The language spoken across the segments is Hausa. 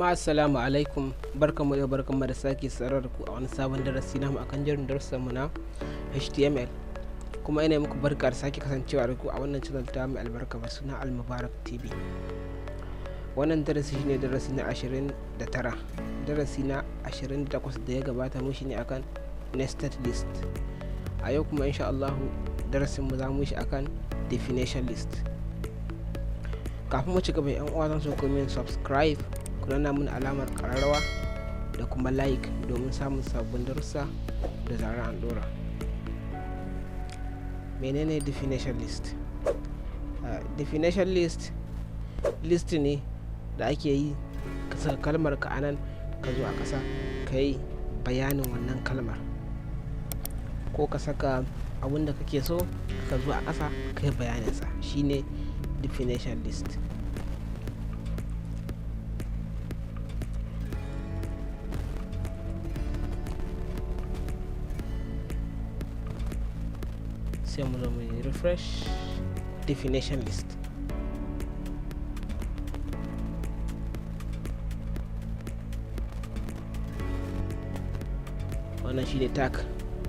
Jama'a assalamu alaikum, barkanmu da sake sarar da ku a wani sabon darasi namu akan jerin darussanmu na HTML. Kuma ina muku barka da sake kasancewa da ku a wannan channel ta mai albarka mai suna AL-MUBARAK TV. Wannan darasi shine darasi na 29. Darasi na 28 da ya gabata mu shine akan nested list. A yau kuma insha Allah darasin mu za mu shi akan definition list. Kafin mu ci gaba, yan uwa zan so ku min subscribe, ku danna mun alamar kararrawa da kuma like domin samun sabbin darussa da zarar andora. Menene definition list? Definition list ne da ake yi ka saka kalmar ka anan, ka zo a ƙasa ka yi bayanin wannan kalmar, ko ka saka abin da kake so ka zo a ƙasa ka yi bayaninsa. Shine definition list. Sai mu zo mu refresh definition list. Wannan shi ne tag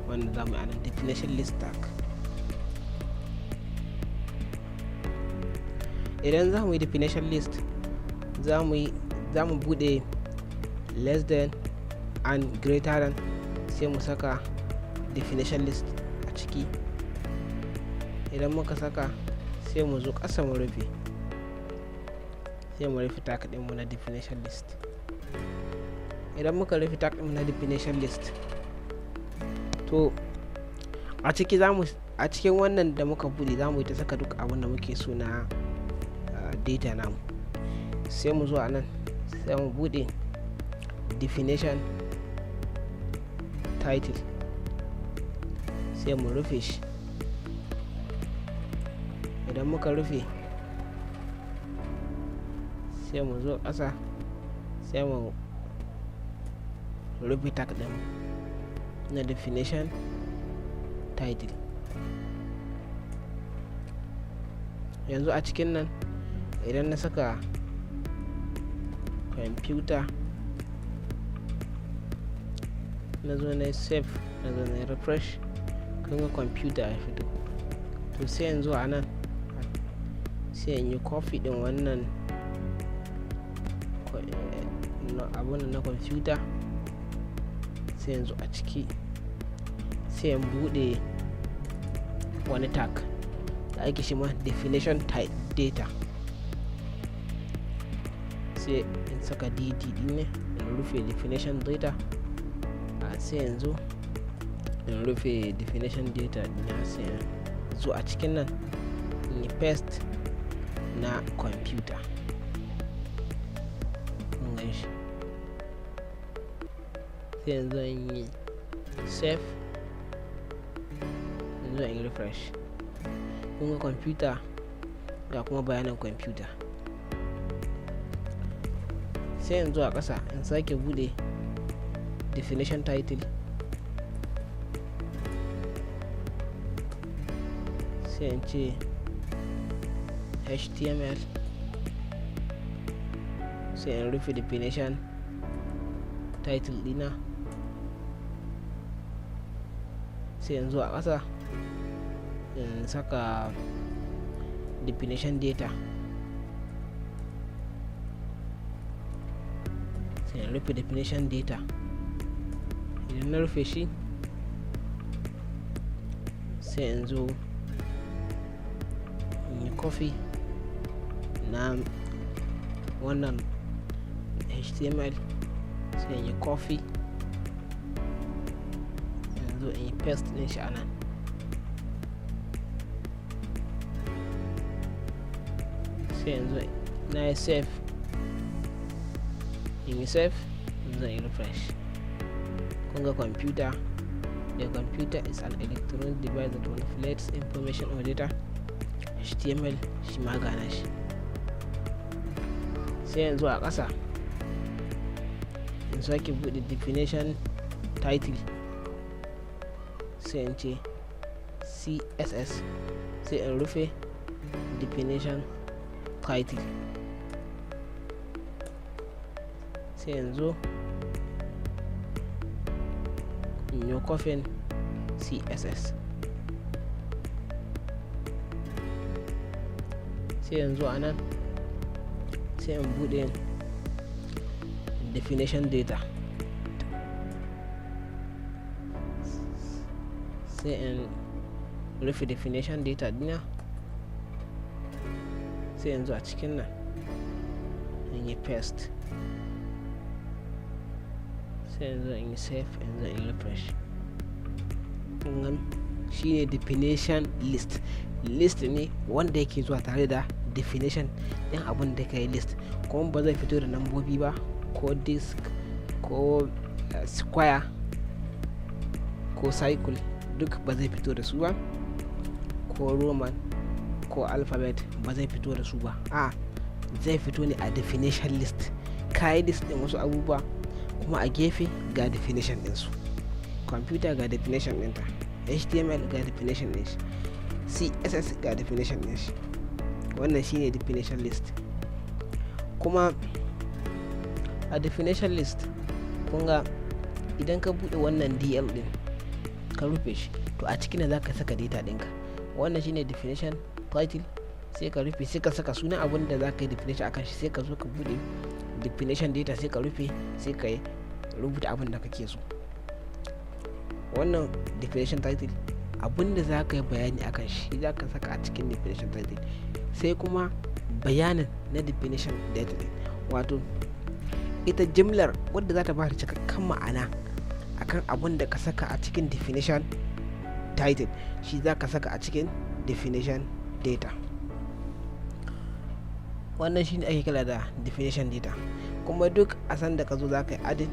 wanda za mu yi anan, definition list tag. Idan za mu yi definition list, za mu bude less than and greater than, sai mu saka definition list a ciki. Idan muka saka sai mu zo ƙasa mu rufe, sai mu rufe tag ɗinmu na definition list. Idan muka rufe tag ɗinmu na definition list, to a cikin wannan da muka bude za mu yi ta saka duk abin da muke so na data namu. Sai mu zo a nan, sai mu bude definition title, sai mu rufe shi. Idan muka rufe, sai mu zo ƙasa, sai mu rufe tag ɗin na definition title. Yanzu a cikin nan idan na saka computer, na zo na save, na zo na refresh, kun ga computer ya fito. To sai yanzu a nan sai in yi copy din wannan abun na computer, sai yanzu a ciki sai in bude wani tag da ake shi ma definition data, sai in saka dd ne in rufe definition data. Sai yanzu in rufe definition data dina, sai zo a cikin nan in yi paste na computer. Kun gan shi. Sai yanzu in yi save, yanzu in yi refresh. Kun ga computer ga kuma bayanan computer. Sai yanzu a ƙasa in sake bude definition title, sai in ce HTML, sai in rufe definition title dina. Sai yanzu a ƙasa in saka definition data, sai in rufe definition data. Idan na rufe shi, sai in zo in yi copy na wannan HTML, sai in yi copy, yanzu in yi paste din shi a nan. Sai yanzu na yi save, in yi save, yanzu in yi refresh. Kunga computer. The computer is an electronic device that manipulates information or data. HTML shi ma gana shi. Sai yanzu a ƙasa in sake buɗe definition title, sai in ce CSS, sai in rufe definition title. sai yanzu in yi kofin css, sai yanzu a nan sai in bude definition data, sai in rufe definition data dina, sai yanzu a cikin nan in yi paste, sai yanzu in yi save, yanzu in yi refresh. Kungan shine definition list. List ne wanda yake zuwa tare da definition din abin da ka yi list, kuma ba zai fito da nambobi ba, ko disk, ko square, ko cycle, duk ba zai fito da su ba, ko roman, ko alphabet ba zai fito da su ba. Zai fito ne a definition list. Ka yi list din wasu abubuwa, kuma a gefe ga definition ɗinsu. Computer ga definition ɗinta, html ga definition ɗin shi, css ga definition ɗin shi. Wannan shine definition list. Kuma a definition list kunga idan ka bude wannan dl din ka rufe shi, to a cikin za ka saka data ɗinka. Wannan shine definition title, sai ka rufe, sai ka saka sunan abin da za ka yi definition akan shi, sai ka zo ka bude definition data, sai ka rufe, sai ka rubuta abin da kake so. Wannan definition title abin da za ka yi bayani akan shi za ka saka a cikin definition title, sai kuma bayanin na definition data din, wato ita jimlar wadda za ta ba da cikakken ma'ana akan abin da ka saka a cikin definition title, shi za ka saka a cikin definition data. Wannan shi ne ake kira da definition data. Kuma duk a san da ka zo za ka yi adin,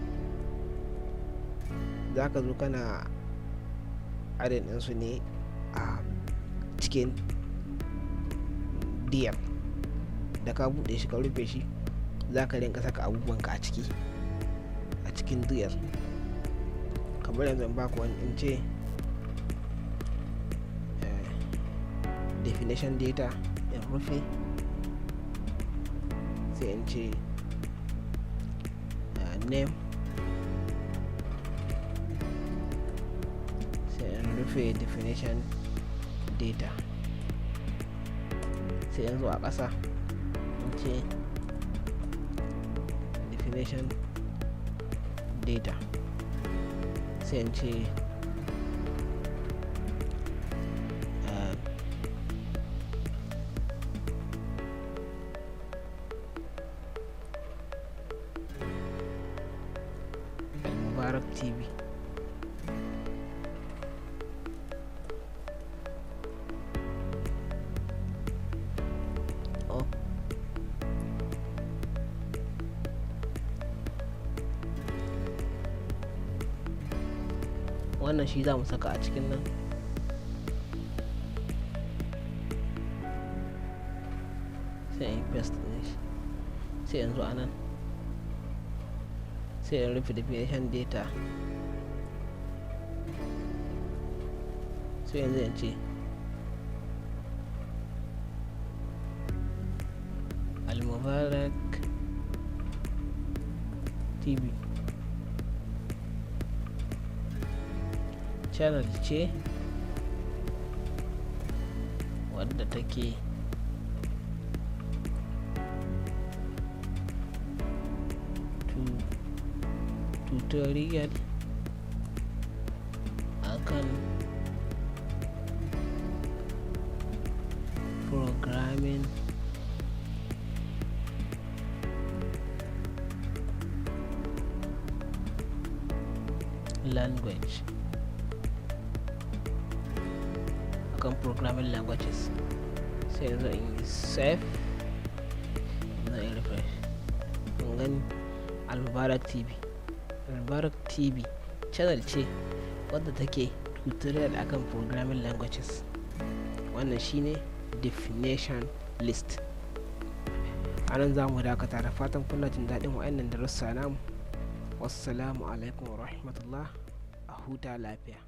za ka zo kana adin ɗinsu ne a cikin dm. Da ka buɗe shi ka rufe shi, za ka rinka saka abubuwanka a cikin dm. Kamar yanzu in baku wani in ce definition data in rufe, sai in ce name, sai in rufe definition data, sai yanzu a ƙasa in ce definition data, sai in ce AL-MUBARAK TV. Wannan shi za mu saka a cikin nan, sai in paste ɗin shi, sai yanzu a nan sai in rufe definition data, sai yanzu in ce AL-MUBARAK TV. Channel ce wadda take tutorial akan programming language, akan programming languages. Sai yanzu in yi save, na yi refresh. Kun gani AL-MUBARAK TV. AL-MUBARAK TV channel ce wadda take tutorial akan programming languages. Wannan shine definition list. Anan za mu dakata, da fatan kuna jin daɗin wa'annan darussa namu. Wassalamu alaikum wa rahmatullah. A huta lafiya.